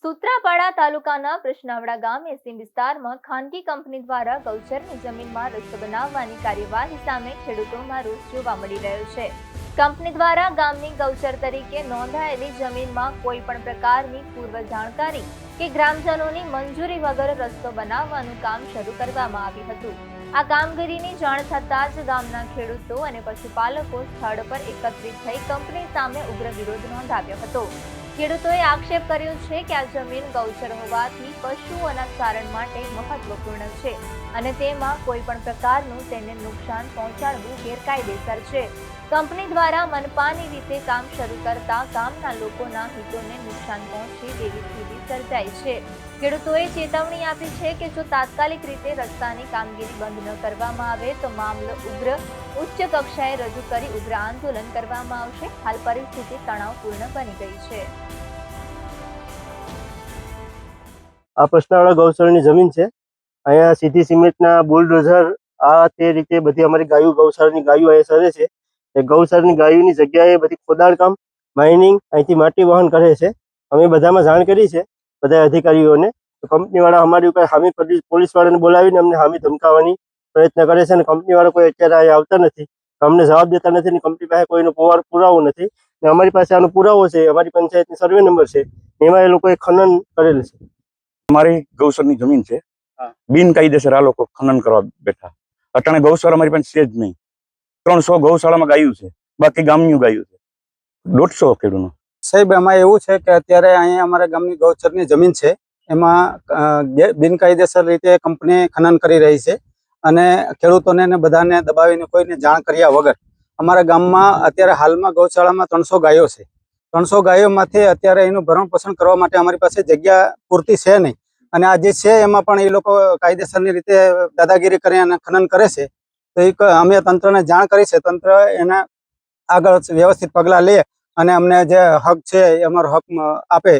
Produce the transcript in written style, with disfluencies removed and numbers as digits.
સૂત્રાપાડા તાલુકાના પ્રશ્નાવડા ગામ એસી વિસ્તારમાં ખાનગી કંપની દ્વારા ગૌચરની જમીનમાં રસ્તો બનાવવાની કાર્યવાહી સામે ખેડૂતોમાં રોષ જોવા મળી રહ્યો છે। કંપની દ્વારા ગામની ગૌચર તરીકે નોંધાયેલી જમીનમાં કોઈ પણ પ્રકારની પૂર્વ જાણકારી કે ગ્રામજનોની મંજૂરી વગર રસ્તો બનાવવાનું કામ શરૂ કરવામાં આવ્યું હતું। આ કામગીરીની જાણ થતાં જ ગામના ખેડૂતો અને પશુપાલકો સ્થળ પર એકત્રિત થઈ કંપની સામે ઉગ્ર વિરોધ નોંધાવ્યો હતો। ખેડૂતોએ આક્ષેપ કર્યો છે કે આ જમીન ગૌચર હોવાથી પશુઓના ચારણ માટે મહત્વપૂર્ણ છે અને તેમાં કોઈ પણ પ્રકારનું તેને નુકસાન પહોંચાડવું ગેરકાયદેસર છે। કંપની દ્વારા મનપાની રીતે કામ શરૂ કરતા ગામના લોકોના હિતોને નુકસાન પહોંચે તેવી સ્થિતિ સર્જાઈ છે। ખેડૂતોએ ચેતવણી આપી છે કે જો તાત્કાલિક રીતે રસ્તાની કામગીરી બંધ ન કરવામાં આવે તો મામલો ઉચ્ચ કક્ષાએ રજૂ કરી ઉગ્ર આંદોલન કરવામાં આવશે। હાલ પરિસ્થિતિ તણાવપૂર્ણ બની ગઈ છે। આ પ્રશ્નાવડા ગૌશાળાની જમીન છે। અહીંયા સીધી સિમેન્ટના બુલડોઝર આ તે રીતે બધી અમારી ગાયો ગૌશાળાની ગાયો અહીંયા સરે છે। એ ગૌશાળાની ગાયોની જગ્યાએ બધી ખોદાણ કામ માઇનિંગ અહીંથી માટી વહન કરે છે। અમે બધામાં જાણ કરી છે બધા અધિકારીઓને। તો કંપનીવાળા અમારી ઉપર હામી પોલીસવાળાને બોલાવીને અમને હામી ધમકાવવાની પ્રયત્ન કરે છે અને કંપનીવાળા કોઈ અત્યારે અહીંયા આવતા નથી, અમને જવાબ દેતા નથી ને કંપની પાસે કોઈનો પુરાવો નથી ને અમારી પાસે આનો પુરાવો છે, અમારી પંચાયતની સર્વે નંબર છે, એમાં એ લોકોએ ખનન કરેલ છે। અમારી ગૌશાળાની જમીન છે, બિનકાયદેસર આ લોકો ખનન કરવા બેઠા। અટાણે ગૌશાળા અમારી પાસે છે જ નહીં। 300 ગૌશાળામાં ગાયું છે, બાકી ગામનું ગાયું છે 150 ખેડૂતનું। સાહેબ એમાં એવું છે કે અત્યારે અહીંયા અમારા ગામની ગૌચરની જમીન છે, એમાં બિનકાયદેસર રીતે કંપની ખનન કરી રહી છે અને ખેડૂતોને ને બધાને દબાવીને કોઈને જાણ કર્યા વગર અમારા ગામમાં અત્યારે હાલમાં ગૌશાળામાં 300 ગાયો છે। 300 ગાયોમાંથી અત્યારે એનું ભરણ પોષણ કરવા માટે અમારી પાસે જગ્યા પૂરતી છે નહીં અને આ જે છે એમાં પણ એ લોકો કાયદેસરની રીતે દાદાગીરી કરી અને ખનન કરે છે। તો એક અમે તંત્રને જાણ કરી છે, તંત્ર એના આગળ વ્યવસ્થિત પગલાં લે અને અમને જે હક છે એ અમારો હક આપે